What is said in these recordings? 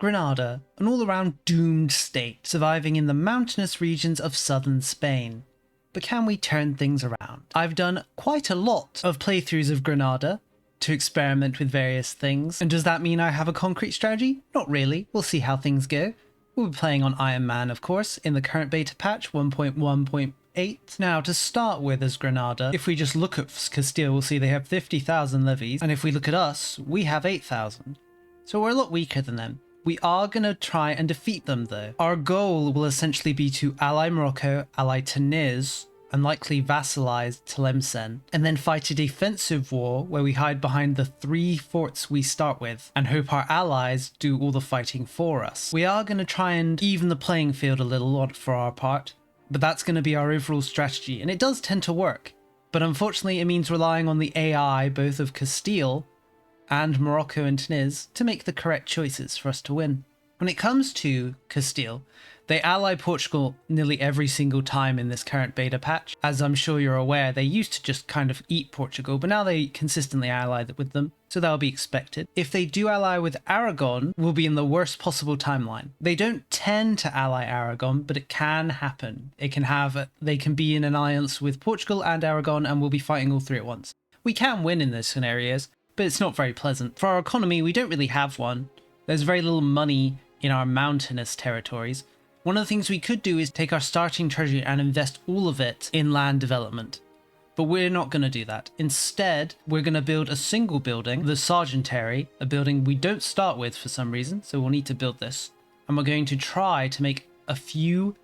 Granada, an all-around doomed state, surviving in the mountainous regions of southern Spain. But can we turn things around? I've done quite a lot of playthroughs of Granada to experiment with various things. And does that mean I have a concrete strategy? Not really. We'll see how things go. We'll be playing on Iron Man, of course, in the current beta patch 1.1.8. Now, to start with as Granada, if we just look at Castile, we'll see they have 50,000 levies. And if we look at us, we have 8,000. So we're a lot weaker than them. We are going to try and defeat them though. Our goal will essentially be to ally Morocco, ally Tunis, and likely vassalize Tlemcen, and then fight a defensive war where we hide behind the 3 forts we start with and hope our allies do all the fighting for us. We are going to try and even the playing field a little for our part, but that's going to be our overall strategy, and it does tend to work. But unfortunately it means relying on the AI both of Castile and Morocco and Tunis to make the correct choices for us to win. When it comes to Castile, they ally Portugal nearly every single time in this current beta patch. As I'm sure you're aware, they used to just kind of eat Portugal, but now they consistently ally with them, so that'll be expected. If they do ally with Aragon, we'll be in the worst possible timeline. They don't tend to ally Aragon, but it can happen. They can be in an alliance with Portugal and Aragon, and we'll be fighting all 3 at once. We can win in those scenarios, but it's not very pleasant. For our economy, we don't really have one. There's very little money in our mountainous territories. One of the things we could do is take our starting treasury and invest all of it in land development. But we're not going to do that. Instead, we're going to build a single building, the Sergeantary, a building we don't start with for some reason, so we'll need to build this. And we're going to try to make a few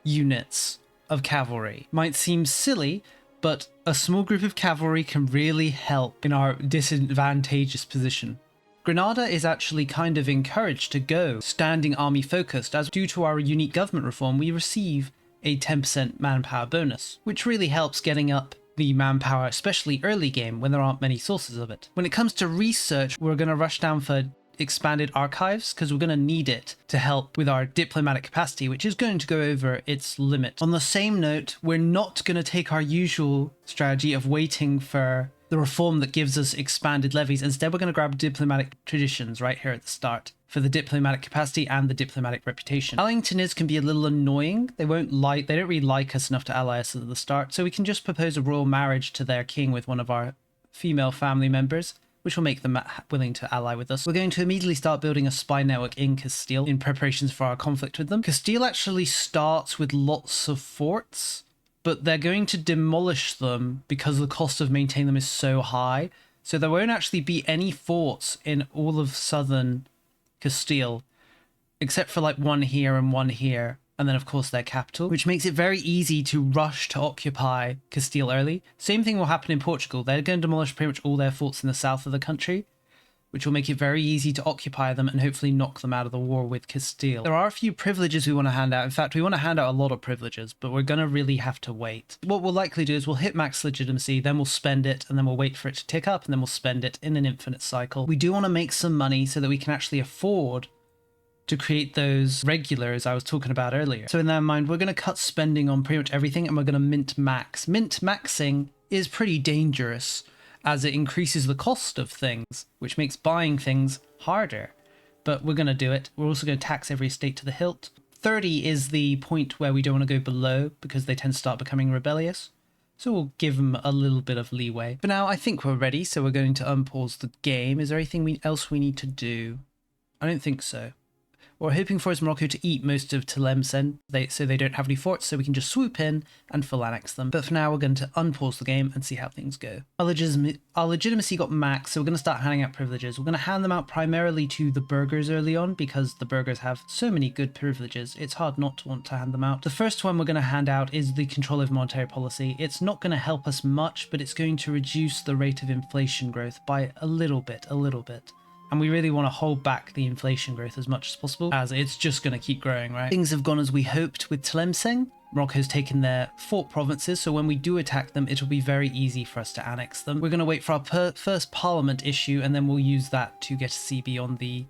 units of cavalry. Might seem silly, but a small group of cavalry can really help in our disadvantageous position. Granada is actually kind of encouraged to go standing army focused, as due to our unique government reform we receive a 10% manpower bonus, which really helps getting up the manpower, especially early game when there aren't many sources of it. When it comes to research, we're going to rush down for expanded archives because we're going to need it to help with our diplomatic capacity, which is going to go over its limit. On the same note, we're not going to take our usual strategy of waiting for the reform that gives us expanded levies. Instead, we're going to grab diplomatic traditions right here at the start for the diplomatic capacity and the diplomatic reputation. Allying Tunis can be a little annoying. They don't really like us enough to ally us at the start, so we can just propose a royal marriage to their king with one of our female family members, which will make them willing to ally with us. We're going to immediately start building a spy network in Castile in preparations for our conflict with them. Castile actually starts with lots of forts, but they're going to demolish them because the cost of maintaining them is so high. So there won't actually be any forts in all of southern Castile, except for like 1 here and 1 here. And then of course their capital, which makes it very easy to rush to occupy Castile early. Same thing will happen in Portugal. They're going to demolish pretty much all their forts in the south of the country, which will make it very easy to occupy them and hopefully knock them out of the war with Castile. There are a few privileges we want to hand out. In fact, we want to hand out a lot of privileges, but we're going to really have to wait. What we'll likely do is we'll hit max legitimacy, then we'll spend it, and then we'll wait for it to tick up, and then we'll spend it in an infinite cycle. We do want to make some money so that we can actually afford to create those regulars I was talking about earlier. So in that mind, we're going to cut spending on pretty much everything, and we're going to mint max. Mint maxing is pretty dangerous, as it increases the cost of things, which makes buying things harder. But we're going to do it. We're also going to tax every estate to the hilt. 30 is the point where we don't want to go below, because they tend to start becoming rebellious. So we'll give them a little bit of leeway. But now I think we're ready, so we're going to unpause the game. Is there anything else we need to do? I don't think so. What we're hoping for is Morocco to eat most of Tlemcen, so they don't have any forts, so we can just swoop in and full annex them. But for now, we're going to unpause the game and see how things go. Our legitimacy got max, so we're going to start handing out privileges. We're going to hand them out primarily to the burghers early on, because the burghers have so many good privileges, it's hard not to want to hand them out. The first one we're going to hand out is the control of monetary policy. It's not going to help us much, but it's going to reduce the rate of inflation growth by a little bit. And we really want to hold back the inflation growth as much as possible, as it's just going to keep growing, right? Things have gone as we hoped with Tlemcen. Morocco's taken their fort provinces, so when we do attack them, it'll be very easy for us to annex them. We're going to wait for our first parliament issue, and then we'll use that to get a CB on the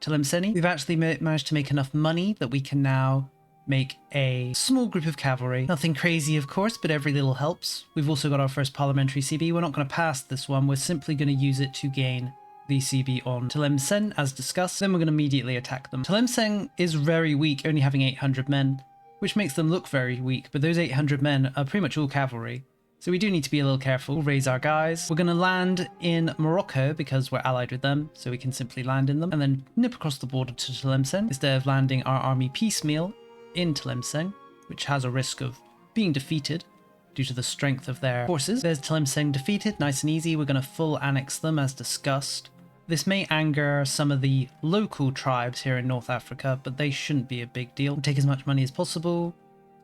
Tlemceni. We've actually managed to make enough money that we can now make a small group of cavalry. Nothing crazy, of course, but every little helps. We've also got our first parliamentary CB. We're not going to pass this one. We're simply going to use it to gain VCB on Tlemcen as discussed, then we're going to immediately attack them. Tlemcen is very weak, only having 800 men, which makes them look very weak, but those 800 men are pretty much all cavalry. So we do need to be a little careful. We'll raise our guys. We're going to land in Morocco because we're allied with them, so we can simply land in them and then nip across the border to Tlemcen instead of landing our army piecemeal in Tlemcen, which has a risk of being defeated due to the strength of their forces. There's Tlemcen defeated, nice and easy. We're going to full annex them as discussed. This may anger some of the local tribes here in North Africa, but they shouldn't be a big deal. We'll take as much money as possible,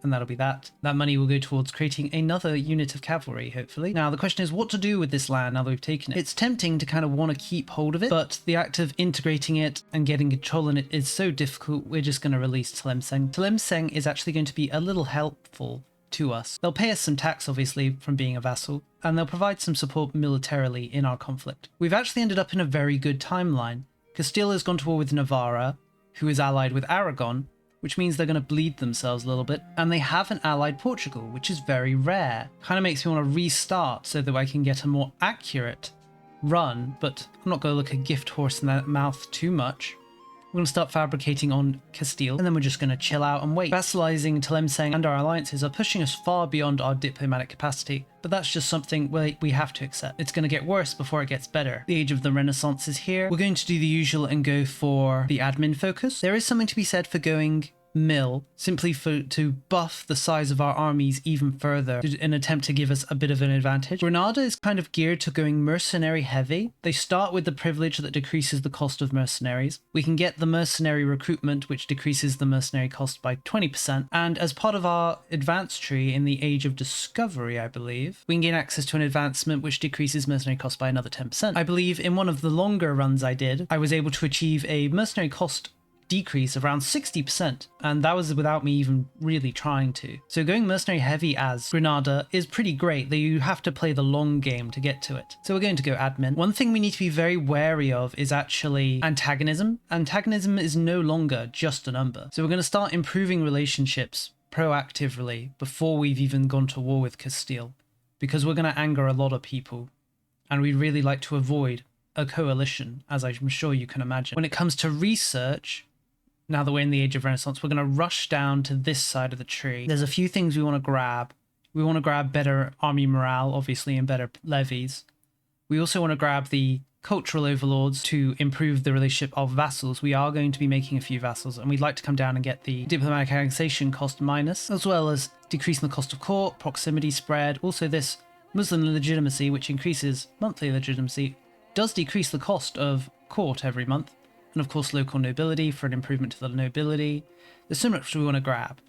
and that'll be that. That money will go towards creating another unit of cavalry, hopefully. Now, the question is what to do with this land now that we've taken it. It's tempting to kind of want to keep hold of it, but the act of integrating it and getting control in it is so difficult, we're just going to release Tlemcen. Tlemcen is actually going to be a little helpful to us. They'll pay us some tax, obviously, from being a vassal, and they'll provide some support militarily in our conflict. We've actually ended up in a very good timeline. Castile has gone to war with Navarra, who is allied with Aragon, which means they're going to bleed themselves a little bit, and they haven't allied Portugal, which is very rare. Kind of makes me want to restart so that I can get a more accurate run, but I'm not going to look a gift horse in that mouth too much. We're going to start fabricating on Castile, and then we're just going to chill out and wait. Vassalizing Tlemcen and our alliances are pushing us far beyond our diplomatic capacity, but that's just something we have to accept. It's going to get worse before it gets better. The age of the Renaissance is here. We're going to do the usual and go for the admin focus. There is something to be said for going mill, simply to buff the size of our armies even further in an attempt to give us a bit of an advantage. Granada is kind of geared to going mercenary heavy. They start with the privilege that decreases the cost of mercenaries. We can get the mercenary recruitment, which decreases the mercenary cost by 20%. And as part of our advance tree in the Age of Discovery, I believe, we can gain access to an advancement which decreases mercenary cost by another 10%. I believe in one of the longer runs I did, I was able to achieve a mercenary cost decrease of around 60%, and that was without me even really trying to. So going mercenary heavy as Granada is pretty great, though you have to play the long game to get to it. So we're going to go admin. One thing we need to be very wary of is actually antagonism. Antagonism is no longer just a number. So we're going to start improving relationships proactively before we've even gone to war with Castile, because we're going to anger a lot of people, and we'd really like to avoid a coalition, as I'm sure you can imagine. When it comes to research, now that we're in the Age of Renaissance, we're going to rush down to this side of the tree. There's a few things we want to grab. We want to grab better army morale, obviously, and better levies. We also want to grab the cultural overlords to improve the relationship of vassals. We are going to be making a few vassals, and we'd like to come down and get the diplomatic annexation cost minus, as well as decreasing the cost of court, proximity spread. Also this Muslim legitimacy, which increases monthly legitimacy, does decrease the cost of court every month. And of course local nobility for an improvement to the nobility. There's so much we want to grab,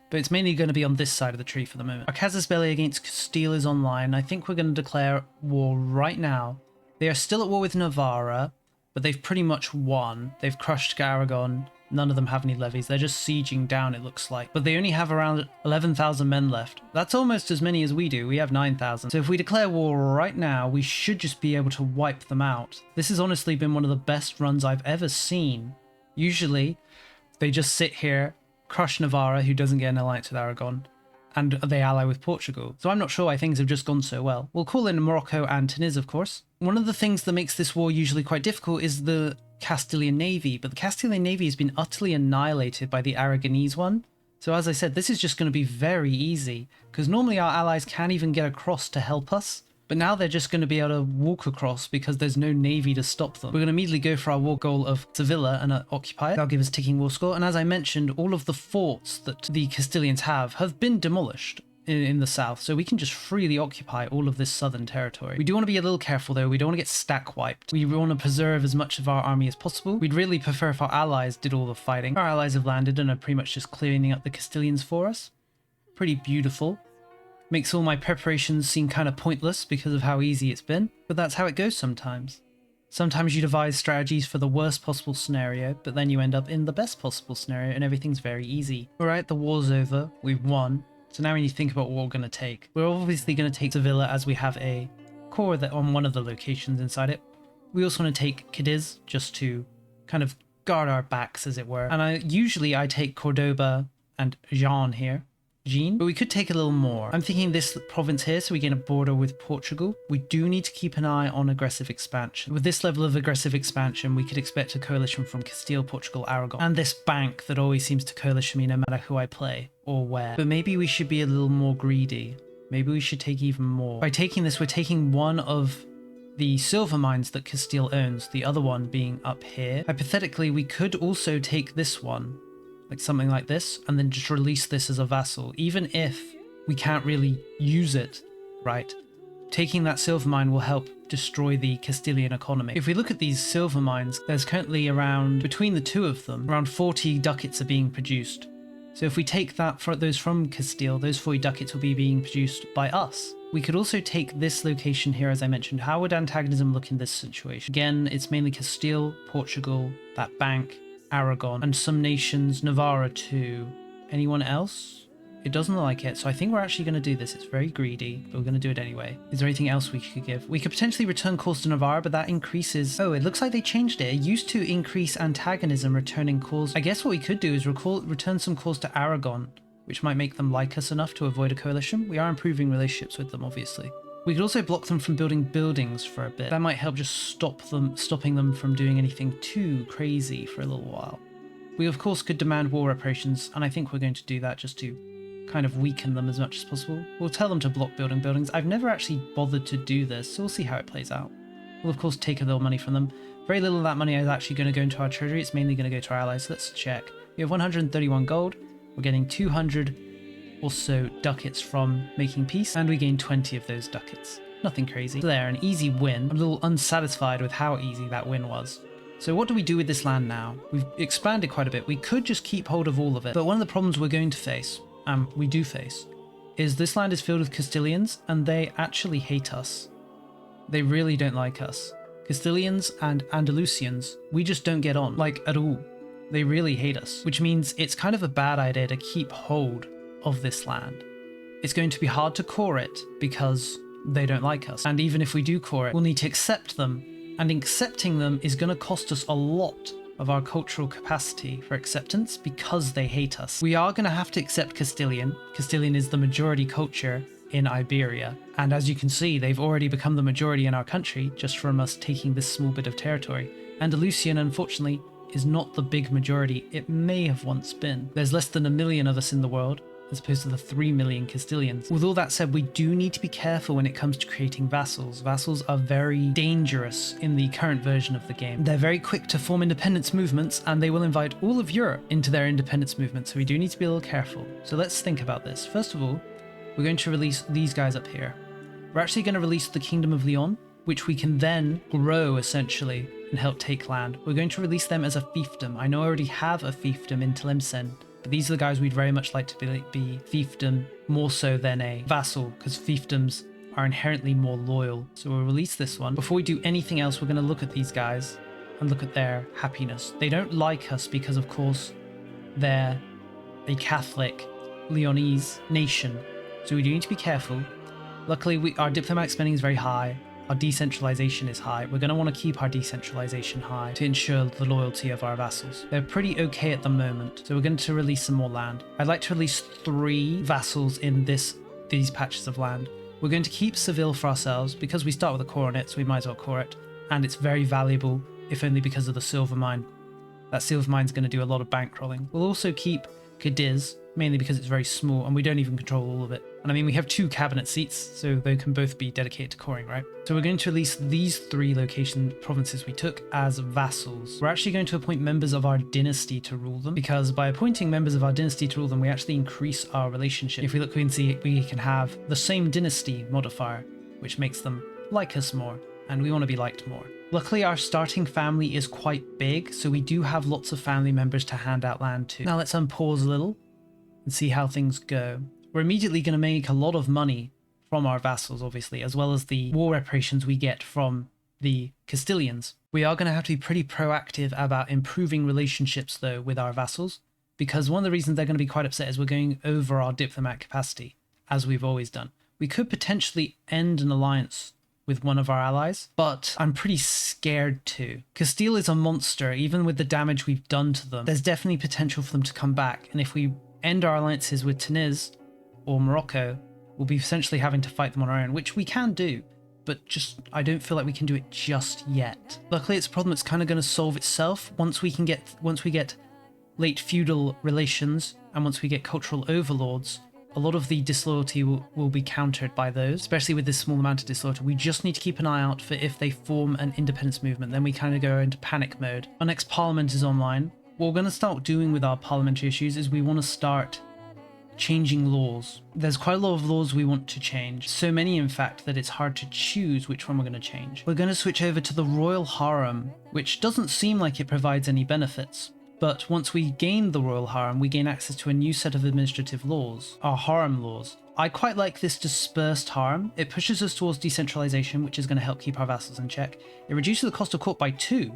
but it's mainly going to be on this side of the tree for the moment. Our casus belli against Castile is online. I think we're going to declare war right now. They are still at war with Navarra, but they've pretty much won. They've crushed Aragon. None of them have any levies. They're just sieging down, it looks like. But they only have around 11,000 men left. That's almost as many as we do. We have 9,000. So if we declare war right now, we should just be able to wipe them out. This has honestly been one of the best runs I've ever seen. Usually, they just sit here, crush Navarra, who doesn't get an alliance with Aragon, and they ally with Portugal. So I'm not sure why things have just gone so well. We'll call in Morocco and Tunis, of course. One of the things that makes this war usually quite difficult is the Castilian navy, but the Castilian navy has been utterly annihilated by the Aragonese one. So as I said, this is just going to be very easy, because normally our allies can't even get across to help us, but now they're just going to be able to walk across because there's no navy to stop them. We're going to immediately go for our war goal of Sevilla and occupy it. That'll give us ticking war score, and as I mentioned, all of the forts that the Castilians have been demolished in the south, so we can just freely occupy all of this southern territory. We do want to be a little careful though. We don't want to get stack wiped. We want to preserve as much of our army as possible. We'd really prefer if our allies did all the fighting. Our allies have landed and are pretty much just cleaning up the Castilians for us. Pretty beautiful. Makes all my preparations seem kind of pointless because of how easy it's been, but that's how it goes sometimes. Sometimes you devise strategies for the worst possible scenario, but then you end up in the best possible scenario and everything's very easy. Alright, the war's over. We've won. So now we need to think about what we're going to take. We're obviously going to take Sevilla as we have a core that on one of the locations inside it. We also want to take Cadiz just to kind of guard our backs, as it were. And usually I take Cordoba and Jean here. Jean, but we could take a little more. I'm thinking this province here, so we gain a border with Portugal. We do need to keep an eye on aggressive expansion. With this level of aggressive expansion, we could expect a coalition from Castile, Portugal, Aragon, and this bank that always seems to coalition me no matter who I play or where. But maybe we should be a little more greedy. Maybe we should take even more. By taking this, we're taking one of the silver mines that Castile owns, the other one being up here. Hypothetically, we could also take this one, like something like this, and then just release this as a vassal. Even if we can't really use it, right? Taking that silver mine will help destroy the Castilian economy. If we look at these silver mines, there's currently around, between the two of them, around 40 ducats are being produced. So if we take those from Castile, those 40 ducats will be being produced by us. We could also take this location here, as I mentioned. How would antagonism look in this situation? Again, it's mainly Castile, Portugal, that bank, Aragon, and some nations, Navarra too. Anyone else? It doesn't look like it, so I think we're actually going to do this. It's very greedy, but we're going to do it anyway. Is there anything else we could give? We could potentially return calls to Navarra, but that increases... Oh, it looks like they changed it. It used to increase antagonism, returning calls. I guess what we could do is return some calls to Aragon, which might make them like us enough to avoid a coalition. We are improving relationships with them, obviously. We could also block them from building buildings for a bit. That might help just stopping them from doing anything too crazy for a little while. We of course could demand war reparations, and I think we're going to do that just to kind of weaken them as much as possible. We'll tell them to block building buildings. I've never actually bothered to do this, so we'll see how it plays out. We'll of course take a little money from them. Very little of that money is actually going to go into our treasury. It's mainly going to go to our allies. So let's check. We have 131 gold. We're getting 200 or so ducats from making peace, and we gain 20 of those ducats. Nothing crazy. So there, an easy win. I'm a little unsatisfied with how easy that win was. So what do we do with this land now? We've expanded quite a bit. We could just keep hold of all of it, but one of the problems we're going to face, we do face, is this land is filled with Castilians, and they actually hate us. They really don't like us. Castilians and Andalusians, we just don't get on, like, at all. They really hate us, which means it's kind of a bad idea to keep hold of this land. It's going to be hard to core it because they don't like us. And even if we do core it, we'll need to accept them. And accepting them is going to cost us a lot of our cultural capacity for acceptance because they hate us. We are going to have to accept Castilian. Castilian is the majority culture in Iberia. And as you can see, they've already become the majority in our country just from us taking this small bit of territory. Andalusian, unfortunately, is not the big majority it may have once been. There's less than 1 million of us in the world, as opposed to the 3 million Castilians. With all that said, we do need to be careful when it comes to creating vassals. Vassals are very dangerous in the current version of the game. They're very quick to form independence movements, and they will invite all of Europe into their independence movement, so we do need to be a little careful. So let's think about this. First of all, we're going to release these guys up here. We're actually going to release the Kingdom of Leon, which we can then grow, essentially, and help take land. We're going to release them as a fiefdom. I know I already have a fiefdom in Tlemcen, but these are the guys we'd very much like to be fiefdom more so than a vassal, because fiefdoms are inherently more loyal. So we'll release this one. Before we do anything else, we're going to look at these guys and look at their happiness. They don't like us because, of course, they're a Catholic Leonese nation. So we do need to be careful. Luckily, our diplomatic spending is very high. Our decentralization is high. We're going to want to keep our decentralization high to ensure the loyalty of our vassals. They're pretty okay at the moment, so we're going to release some more land. I'd like to release 3 vassals in these patches of land. We're going to keep Seville for ourselves because we start with a core on it, so we might as well core it. And it's very valuable, if only because of the silver mine. That silver mine's going to do a lot of bankrolling. We'll also keep Cadiz, mainly because it's very small and we don't even control all of it. And I mean, we have 2 cabinet seats, so they can both be dedicated to coring, right? So we're going to release these 3 provinces we took as vassals. We're actually going to appoint members of our dynasty to rule them, because by appointing members of our dynasty to rule them, we actually increase our relationship. If we look, we can see we can have the same dynasty modifier, which makes them like us more, and we want to be liked more. Luckily, our starting family is quite big, so we do have lots of family members to hand out land to. Now let's unpause a little and see how things go. We're immediately going to make a lot of money from our vassals, obviously, as well as the war reparations we get from the Castilians. We are going to have to be pretty proactive about improving relationships, though, with our vassals, because one of the reasons they're going to be quite upset is we're going over our diplomat capacity, as we've always done. We could potentially end an alliance with one of our allies, but I'm pretty scared to. Castile is a monster, even with the damage we've done to them. There's definitely potential for them to come back, and if we end our alliances with Tanez, or Morocco, we'll be essentially having to fight them on our own, which we can do, but just I don't feel like we can do it just yet. Luckily, it's a problem that's kind of going to solve itself once we get late feudal relations and once we get cultural overlords. A lot of the disloyalty will be countered by those, especially with this small amount of disloyalty. We just need to keep an eye out for if they form an independence movement, then we kind of go into panic mode. Our next parliament is online. What we're going to start doing with our parliamentary issues is we want to start changing laws. There's quite a lot of laws we want to change. So many, in fact, that it's hard to choose which one we're going to change. We're going to switch over to the royal harem, which doesn't seem like it provides any benefits. But once we gain the royal harem, we gain access to a new set of administrative laws, our harem laws. I quite like this dispersed harem. It pushes us towards decentralization, which is going to help keep our vassals in check. It reduces the cost of court by 2,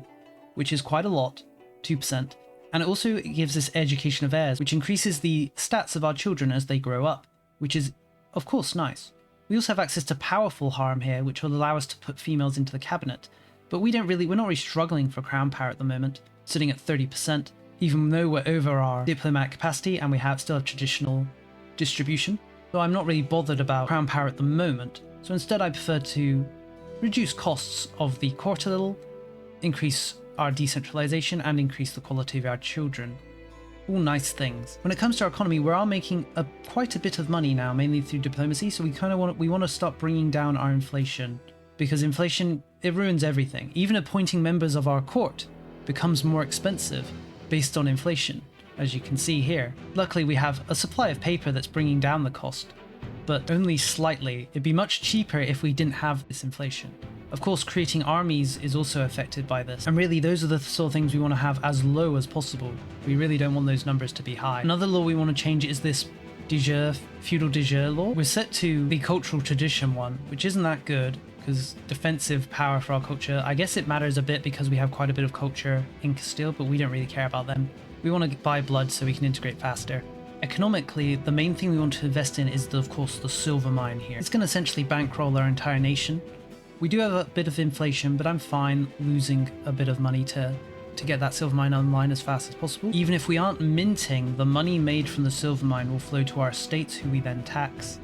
which is quite a lot, 2%. And it also gives us education of heirs, which increases the stats of our children as they grow up, which is, of course, nice. We also have access to powerful harem here, which will allow us to put females into the cabinet. But we're not really struggling for crown power at the moment, sitting at 30%, even though we're over our diplomatic capacity and we still have traditional distribution. So I'm not really bothered about crown power at the moment. So instead I prefer to reduce costs of the court a little, increase our decentralization and increase the quality of our children. All nice things. When it comes to our economy, we are making quite a bit of money now, mainly through diplomacy. So we want to start bringing down our inflation, because inflation, it ruins everything. Even appointing members of our court becomes more expensive based on inflation, as you can see here. Luckily, we have a supply of paper that's bringing down the cost, but only slightly. It'd be much cheaper if we didn't have this inflation. Of course, creating armies is also affected by this, and really those are the sort of things we want to have as low as possible. We really don't want those numbers to be high. Another law we want to change is this de jure, feudal de jure law. We're set to the cultural tradition one, which isn't that good, because defensive power for our culture, I guess it matters a bit because we have quite a bit of culture in Castile, but we don't really care about them. We want to buy blood so we can integrate faster. Economically, the main thing we want to invest in is, of course, the silver mine here. It's going to essentially bankroll our entire nation. We do have a bit of inflation, but I'm fine losing a bit of money to get that silver mine online as fast as possible. Even if we aren't minting, the money made from the silver mine will flow to our states, who we then tax.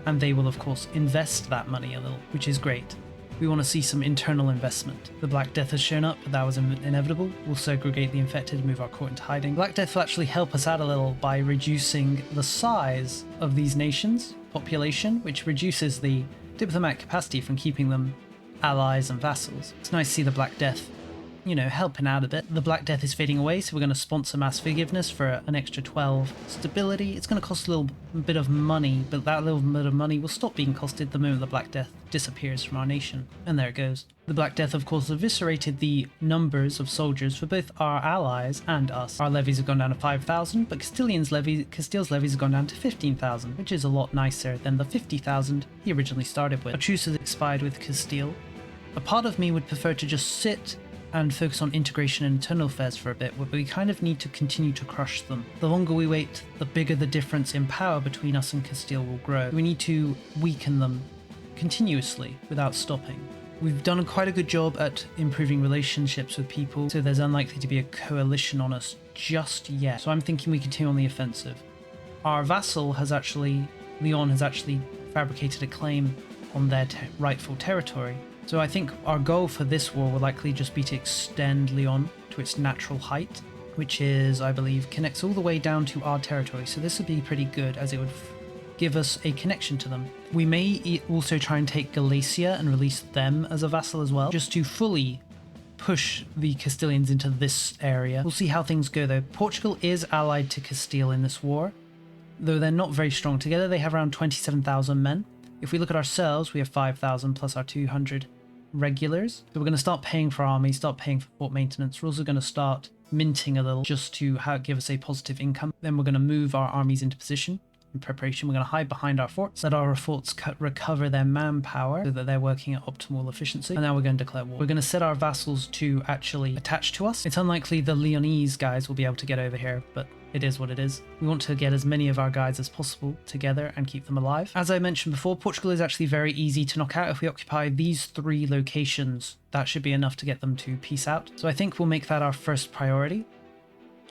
And they will, of course, invest that money a little, which is great. We want to see some internal investment. The Black Death has shown up, but that was inevitable. We'll segregate the infected, move our court into hiding. Black Death will actually help us out a little by reducing the size of these nations' population, which reduces the diplomatic capacity from keeping them allies and vassals. It's nice to see the Black Death, helping out a bit. The Black Death is fading away, so we're going to sponsor mass forgiveness for an extra 12 stability. It's going to cost a little bit of money, but that little bit of money will stop being costed the moment the Black Death disappears from our nation. And there it goes. The Black Death, of course, eviscerated the numbers of soldiers for both our allies and us. Our levies have gone down to 5,000, but Castile's levies have gone down to 15,000, which is a lot nicer than the 50,000 he originally started with. A truce has expired with Castile. A part of me would prefer to just sit and focus on integration and internal affairs for a bit, but we kind of need to continue to crush them. The longer we wait, the bigger the difference in power between us and Castile will grow. We need to weaken them continuously without stopping. We've done quite a good job at improving relationships with people, so there's unlikely to be a coalition on us just yet. So I'm thinking we continue on the offensive. Our vassal Leon has actually fabricated a claim on their rightful territory. So I think our goal for this war will likely just be to extend Leon to its natural height, which is, I believe, connects all the way down to our territory. So this would be pretty good, as it would give us a connection to them. We may also try and take Galicia and release them as a vassal as well, just to fully push the Castilians into this area. We'll see how things go though. Portugal is allied to Castile in this war, though they're not very strong. Together they have around 27,000 men. If we look at ourselves, we have 5,000 plus our 200 regulars. So we're going to start paying for our army, start paying for fort maintenance. We're also going to start minting a little just to give us a positive income. Then we're going to move our armies into position. In preparation, we're going to hide behind our forts, let our forts recover their manpower so that they're working at optimal efficiency. And now we're going to declare war. We're going to set our vassals to actually attach to us. It's unlikely the Leonese guys will be able to get over here, but it is what it is. We want to get as many of our guys as possible together and keep them alive. As I mentioned before, Portugal is actually very easy to knock out. If we occupy these 3 locations, that should be enough to get them to peace out. So I think we'll make that our first priority.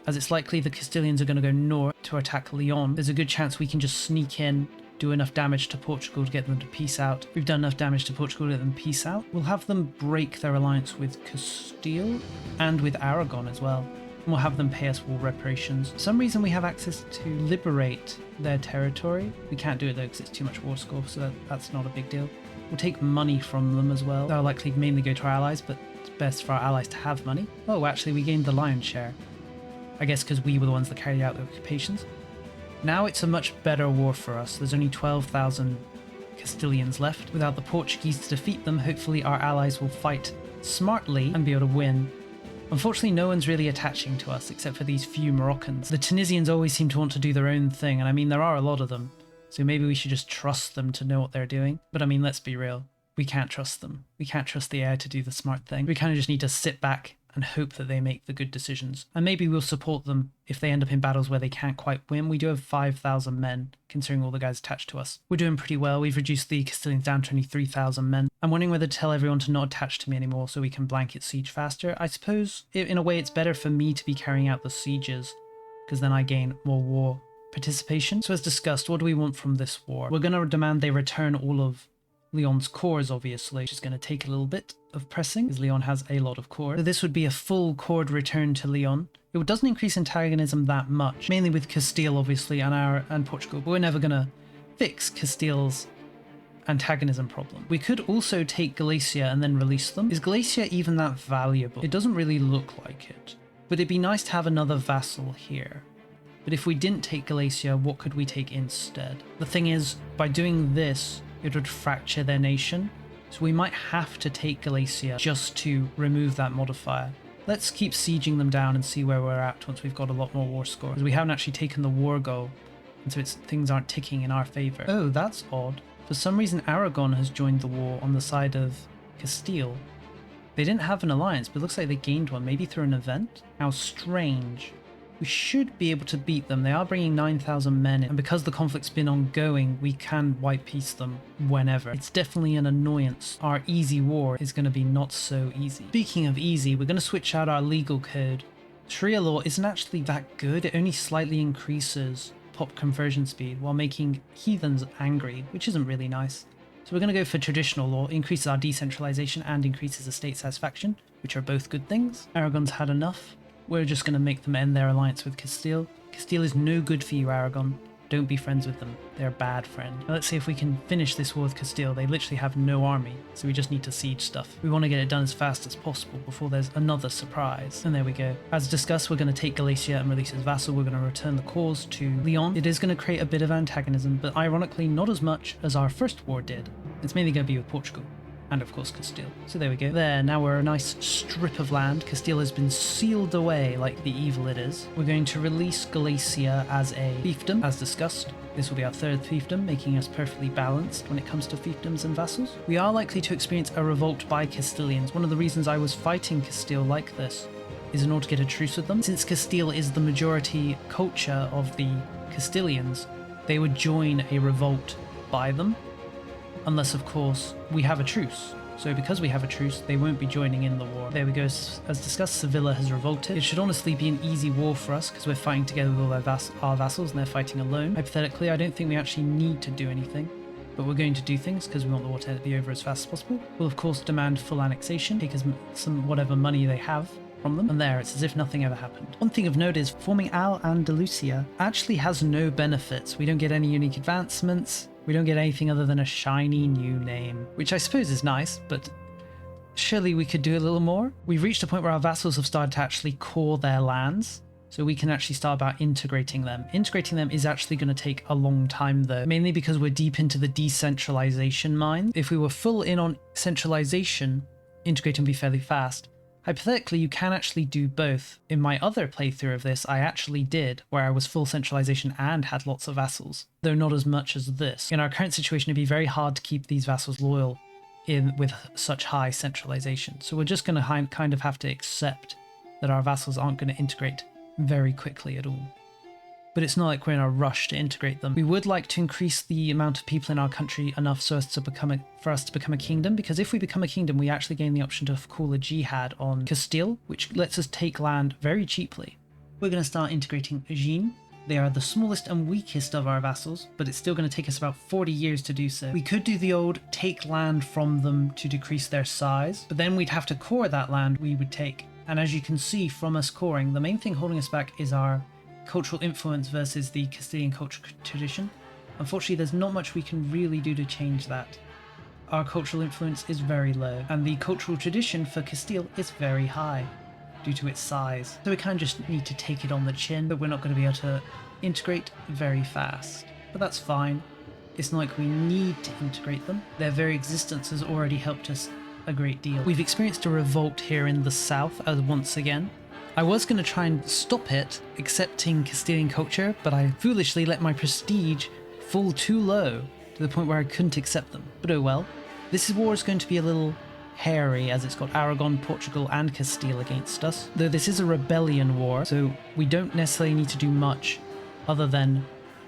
As it's likely the Castilians are going to go north to attack Leon, there's a good chance we can just sneak in do enough damage to Portugal to get them to peace out. We've done enough damage to Portugal to get them peace out. We'll have them break their alliance with Castile and with Aragon as well. And we'll have them pay us war reparations. For some reason we have access to liberate their territory. We can't do it though because it's too much war score, so that's not a big deal. We'll take money from them as well. That'll likely mainly go to our allies, but it's best for our allies to have money. Oh, actually we gained the lion's share. I guess because we were the ones that carried out the occupations. Now it's a much better war for us. There's only 12,000 Castilians left. Without the Portuguese to defeat them, hopefully our allies will fight smartly and be able to win. Unfortunately, no one's really attaching to us except for these few Moroccans. The Tunisians always seem to want to do their own thing, and I mean, there are a lot of them. So maybe we should just trust them to know what they're doing. But I mean, let's be real. We can't trust them. We can't trust the air to do the smart thing. We kind of just need to sit back and hope that they make the good decisions. And maybe we'll support them if they end up in battles where they can't quite win. We do have 5,000 men, considering all the guys attached to us. We're doing pretty well. We've reduced the Castilians down to only 3,000 men. I'm wondering whether to tell everyone to not attach to me anymore so we can blanket siege faster. I suppose, in a way, it's better for me to be carrying out the sieges, because then I gain more war participation. So as discussed, what do we want from this war? We're going to demand they return all of Leon's cores, obviously, which is going to take a little bit of pressing, because Leon has a lot of cores. So this would be a full cord return to Leon. It doesn't increase antagonism that much, mainly with Castile, obviously, and Portugal, but we're never going to fix Castile's antagonism problem. We could also take Galicia and then release them. Is Galicia even that valuable? It doesn't really look like it, but it'd be nice to have another vassal here. But if we didn't take Galicia, what could we take instead? The thing is, by doing this, it would fracture their nation, so we might have to take Galicia just to remove that modifier. Let's keep sieging them down and see where we're at once we've got a lot more war score, because we haven't actually taken the war goal, and so things aren't ticking in our favour. Oh, that's odd. For some reason Aragon has joined the war on the side of Castile. They didn't have an alliance, but it looks like they gained one, maybe through an event? How strange. We should be able to beat them. They are bringing 9,000 men in, and because the conflict's been ongoing, we can white peace them whenever. It's definitely an annoyance. Our easy war is going to be not so easy. Speaking of easy, we're going to switch out our legal code. Sharia law isn't actually that good. It only slightly increases pop conversion speed while making heathens angry, which isn't really nice. So we're going to go for traditional law. It increases our decentralization and increases the state satisfaction, which are both good things. Aragon's had enough. We're just going to make them end their alliance with Castile. Castile is no good for you, Aragon. Don't be friends with them. They're a bad friend. Now let's see if we can finish this war with Castile. They literally have no army, so we just need to siege stuff. We want to get it done as fast as possible before there's another surprise. And there we go. As discussed, we're going to take Galicia and release his vassal. We're going to return the cause to Leon. It is going to create a bit of antagonism, but ironically not as much as our first war did. It's mainly going to be with Portugal. And of course Castile. So there we go. There, now we're a nice strip of land. Castile has been sealed away like the evil it is. We're going to release Galicia as a fiefdom, as discussed. This will be our third fiefdom, making us perfectly balanced when it comes to fiefdoms and vassals. We are likely to experience a revolt by Castilians. One of the reasons I was fighting Castile like this is in order to get a truce with them. Since Castile is the majority culture of the Castilians, they would join a revolt by them. Unless, of course, we have a truce. So because we have a truce, they won't be joining in the war. There we go. As discussed, Sevilla has revolted. It should honestly be an easy war for us because we're fighting together with all our vassals and they're fighting alone. Hypothetically, I don't think we actually need to do anything, but we're going to do things because we want the war to be over as fast as possible. We'll, of course, demand full annexation, take some whatever money they have from them, and there, it's as if nothing ever happened. One thing of note is forming Al-Andalusia actually has no benefits. We don't get any unique advancements. We don't get anything other than a shiny new name, which I suppose is nice, but surely we could do a little more. We've reached a point where our vassals have started to actually core their lands, so we can actually start about integrating them. Integrating them is actually going to take a long time though, mainly because we're deep into the decentralization mine. If we were full in on centralization, integrating would be fairly fast. Hypothetically, you can actually do both. In my other playthrough of this, I actually did, where I was full centralization and had lots of vassals, though not as much as this. In our current situation, it'd be very hard to keep these vassals loyal with such high centralization. So we're just going to kind of have to accept that our vassals aren't going to integrate very quickly at all. But it's not like we're in a rush to integrate them. We would like to increase the amount of people in our country enough so as to for us to become a kingdom, because if we become a kingdom, we actually gain the option to call a jihad on Castile, which lets us take land very cheaply. We're going to start integrating Agen. They are the smallest and weakest of our vassals, but it's still going to take us about 40 years to do so. We could do the old take land from them to decrease their size, but then we'd have to core that land we would take. And as you can see from us coring, the main thing holding us back is our cultural influence versus the Castilian cultural tradition. Unfortunately, there's not much we can really do to change that. Our cultural influence is very low, and the cultural tradition for Castile is very high due to its size. So we kind of just need to take it on the chin, but we're not going to be able to integrate very fast. But that's fine. It's not like we need to integrate them. Their very existence has already helped us a great deal. We've experienced a revolt here in the south once again. I was going to try and stop it, accepting Castilian culture, but I foolishly let my prestige fall too low to the point where I couldn't accept them. But oh well. This war is going to be a little hairy, as it's got Aragon, Portugal and Castile against us. Though this is a rebellion war, so we don't necessarily need to do much other than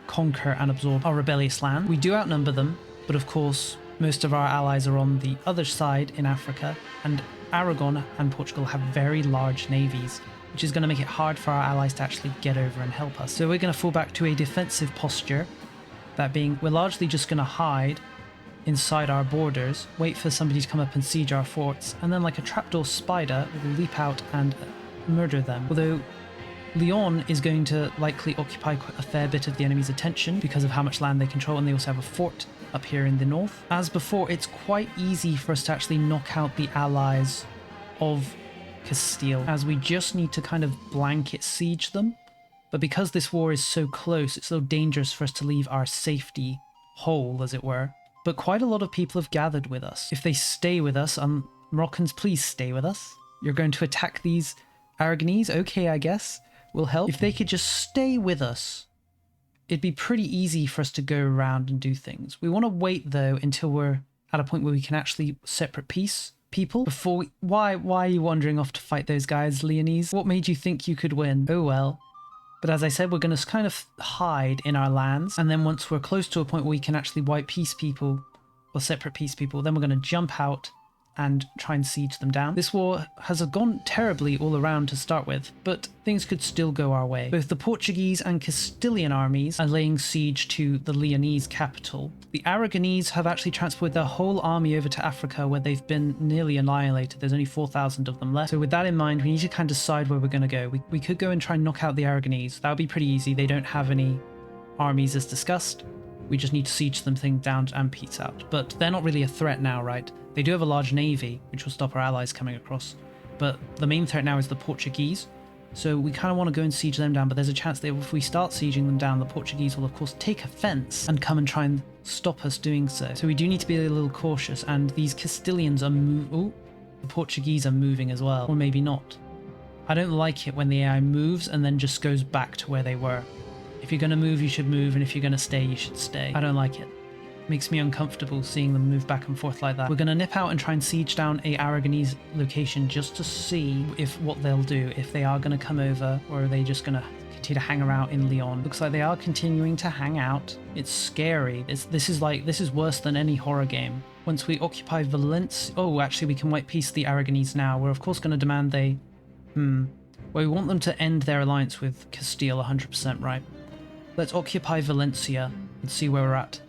conquer and absorb our rebellious land. We do outnumber them, but of course most of our allies are on the other side in Africa, and Aragon and Portugal have very large navies, which is going to make it hard for our allies to actually get over and help us. So we're going to fall back to a defensive posture, that being we're largely just going to hide inside our borders, wait for somebody to come up and siege our forts, and then like a trapdoor spider, we'll leap out and murder them. Although Lyon is going to likely occupy a fair bit of the enemy's attention because of how much land they control, and they also have a fort up here in the north. As before, it's quite easy for us to actually knock out the allies of Castile, as we just need to kind of blanket siege them. But because this war is so close, it's so dangerous for us to leave our safety whole, as it were. But quite a lot of people have gathered with us. If they stay with us, Moroccans, please stay with us. You're going to attack these Aragonese? Okay, I guess. Will help. If they could just stay with us, it'd be pretty easy for us to go around and do things. We want to wait, though, until we're at a point where we can actually separate peace people before we... Why are you wandering off to fight those guys, Leonese? What made you think you could win? Oh well. But as I said, we're going to kind of hide in our lands, and then once we're close to a point where we can actually wipe peace people, or separate peace people, then we're going to jump out and try and siege them down. This war has gone terribly all around to start with, but things could still go our way. Both the Portuguese and Castilian armies are laying siege to the Leonese capital. The Aragonese have actually transported their whole army over to Africa, where they've been nearly annihilated. There's only 4,000 of them left. So with that in mind, we need to kind of decide where we're going to go. We could go and try and knock out the Aragonese. That would be pretty easy. They don't have any armies as discussed. We just need to siege them things down and peace out. But they're not really a threat now, right? They do have a large navy, which will stop our allies coming across. But the main threat now is the Portuguese. So we kind of want to go and siege them down, but there's a chance that if we start sieging them down, the Portuguese will of course take offense and come and try and stop us doing so. So we do need to be a little cautious, and these Castilians are the Portuguese are moving as well, or maybe not. I don't like it when the AI moves and then just goes back to where they were. If you're going to move, you should move, and if you're going to stay, you should stay. I don't like it. Makes me uncomfortable seeing them move back and forth like that. We're going to nip out and try and siege down a Aragonese location just to see what they'll do, if they are going to come over, or are they just going to continue to hang around in Lyon. Looks like they are continuing to hang out. It's scary. This is worse than any horror game. Once we occupy Valencia... Oh, actually we can wipe peace the Aragonese now. We're of course going to demand they... Well, we want them to end their alliance with Castile 100%, right? Let's occupy Valencia and see where we're at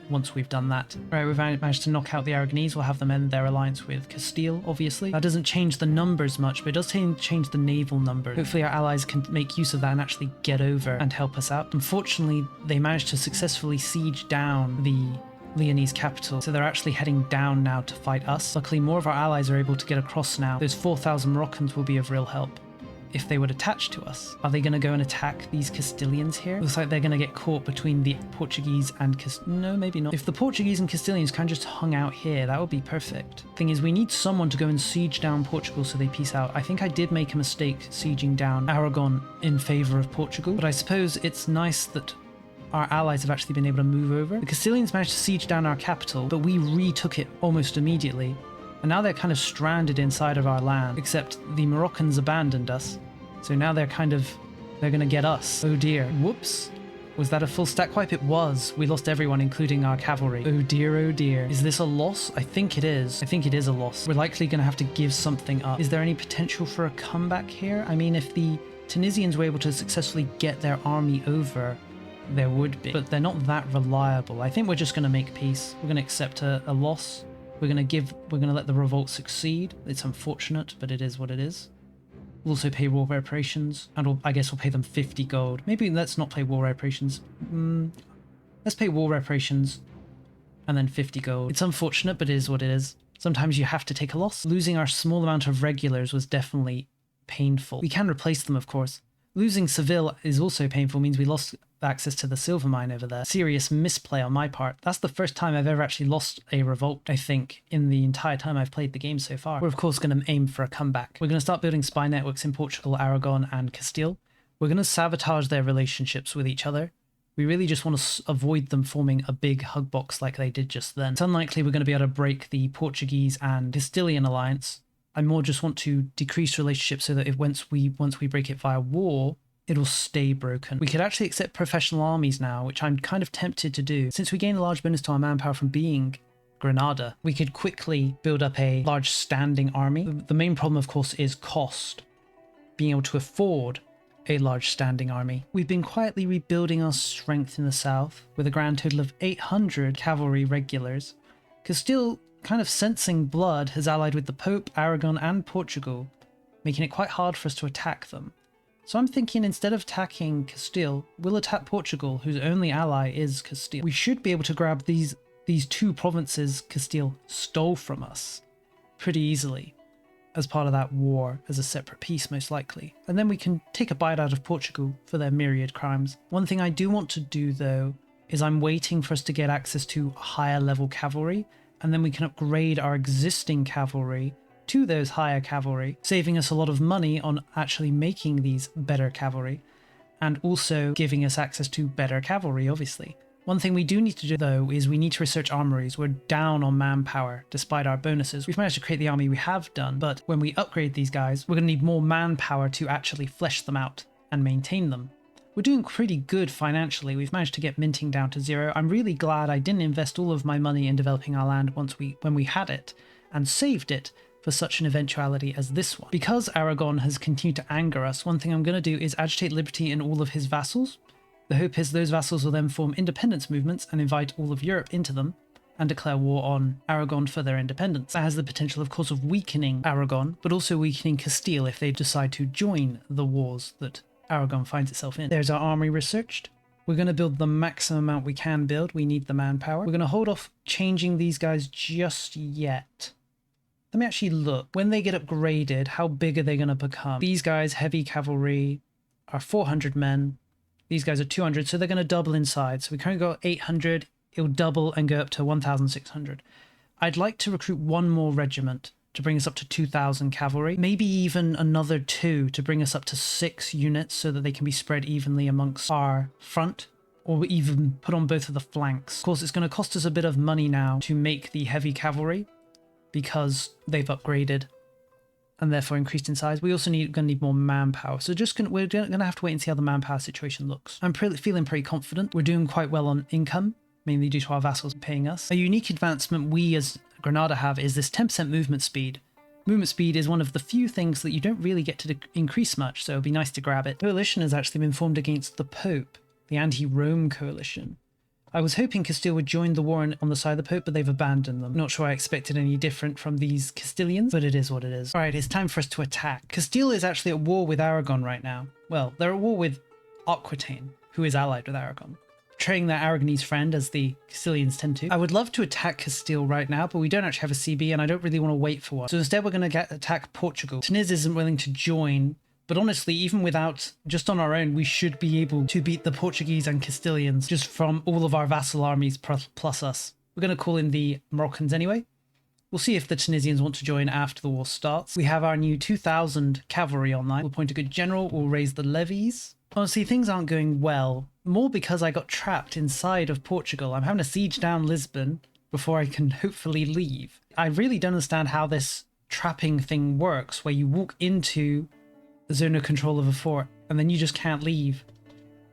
once we've done that. Right, we've managed to knock out the Aragonese. We'll have them end their alliance with Castile, obviously. That doesn't change the numbers much, but it does change the naval numbers. Hopefully our allies can make use of that and actually get over and help us out. Unfortunately, they managed to successfully siege down the Leonese capital, so they're actually heading down now to fight us. Luckily, more of our allies are able to get across now. Those 4,000 Moroccans will be of real help if they would attach to us. Are they going to go and attack these Castilians here? Looks like they're going to get caught between the Portuguese and no, maybe not. If the Portuguese and Castilians kind of just hung out here, that would be perfect. Thing is, we need someone to go and siege down Portugal so they peace out. I think I did make a mistake sieging down Aragon in favor of Portugal, but I suppose it's nice that our allies have actually been able to move over. The Castilians managed to siege down our capital, but we retook it almost immediately. And now they're kind of stranded inside of our land, except the Moroccans abandoned us. So now they're going to get us. Oh dear. Whoops. Was that a full stack wipe? It was. We lost everyone, including our cavalry. Oh dear, oh dear. Is this a loss? I think it is. I think it is a loss. We're likely going to have to give something up. Is there any potential for a comeback here? I mean, if the Tunisians were able to successfully get their army over, there would be, but they're not that reliable. I think we're just going to make peace. We're going to accept a loss. We're going to let the revolt succeed. It's unfortunate, but it is what it is. We'll also pay war reparations, and I guess we'll pay them 50 gold. Maybe let's not pay war reparations. Let's pay war reparations and then 50 gold. It's unfortunate, but it is what it is. Sometimes you have to take a loss. Losing our small amount of regulars was definitely painful. We can replace them, of course. Losing Seville is also painful, means we lost access to the silver mine over there. Serious misplay on my part. That's the first time I've ever actually lost a revolt, I think, in the entire time I've played the game so far. We're of course going to aim for a comeback. We're going to start building spy networks in Portugal, Aragon and Castile. We're going to sabotage their relationships with each other. We really just want to avoid them forming a big hug box like they did just then. It's unlikely we're going to be able to break the Portuguese and Castilian alliance. I more just want to decrease relationships so that once we break it via war, it'll stay broken. We could actually accept professional armies now, which I'm kind of tempted to do. Since we gain a large bonus to our manpower from being Granada, we could quickly build up a large standing army. The main problem, of course, is cost. Being able to afford a large standing army. We've been quietly rebuilding our strength in the south with a grand total of 800 cavalry regulars. Castile, kind of sensing blood, has allied with the Pope, Aragon and Portugal, making it quite hard for us to attack them. So I'm thinking instead of attacking Castile, we'll attack Portugal, whose only ally is Castile. We should be able to grab these two provinces Castile stole from us pretty easily as part of that war, as a separate piece most likely. And then we can take a bite out of Portugal for their myriad crimes. One thing I do want to do though is I'm waiting for us to get access to higher level cavalry, and then we can upgrade our existing cavalry to those higher cavalry, saving us a lot of money on actually making these better cavalry, and also giving us access to better cavalry, obviously. One thing we do need to do though is we need to research armories. We're down on manpower despite our bonuses. We've managed to create the army we have done, but when we upgrade these guys, we're going to need more manpower to actually flesh them out and maintain them. We're doing pretty good financially. We've managed to get minting down to 0. I'm really glad I didn't invest all of my money in developing our land when we had it, and saved it for such an eventuality as this one. Because Aragon has continued to anger us, one thing I'm going to do is agitate liberty in all of his vassals. The hope is those vassals will then form independence movements and invite all of Europe into them and declare war on Aragon for their independence. That has the potential, of course, of weakening Aragon, but also weakening Castile if they decide to join the wars that Aragon finds itself in. There's our army researched. We're going to build the maximum amount we can build. We need the manpower. We're going to hold off changing these guys just yet. Let me actually look. When they get upgraded, how big are they going to become? These guys, heavy cavalry, are 400 men. These guys are 200, so they're going to double in size. So we currently got 800. It'll double and go up to 1,600. I'd like to recruit one more regiment to bring us up to 2,000 cavalry. Maybe even another 2 to bring us up to 6 units so that they can be spread evenly amongst our front, or even put on both of the flanks. Of course, it's going to cost us a bit of money now to make the heavy cavalry because they've upgraded and therefore increased in size. We also going to need more manpower. So we're going to have to wait and see how the manpower situation looks. I'm feeling pretty confident. We're doing quite well on income, mainly due to our vassals paying us. A unique advancement we as Granada have is this 10% movement speed. Movement speed is one of the few things that you don't really get to increase much, so it'd be nice to grab it. Coalition has actually been formed against the Pope, the anti-Rome coalition. I was hoping Castile would join the war on the side of the Pope, but they've abandoned them. Not sure I expected any different from these Castilians, but it is what it is. Alright, it's time for us to attack. Castile is actually at war with Aragon right now. Well, they're at war with Aquitaine, who is allied with Aragon, betraying their Aragonese friend, as the Castilians tend to. I would love to attack Castile right now, but we don't actually have a CB, and I don't really want to wait for one. So instead we're going to attack Portugal. Tunis isn't willing to join, but honestly, even without, just on our own, we should be able to beat the Portuguese and Castilians just from all of our vassal armies plus us. We're going to call in the Moroccans anyway. We'll see if the Tunisians want to join after the war starts. We have our new 2,000 cavalry online. We'll appoint a good general. We'll raise the levies. Honestly, things aren't going well. More because I got trapped inside of Portugal. I'm having to siege down Lisbon before I can hopefully leave. I really don't understand how this trapping thing works, where you walk into the zone of control of a fort and then you just can't leave.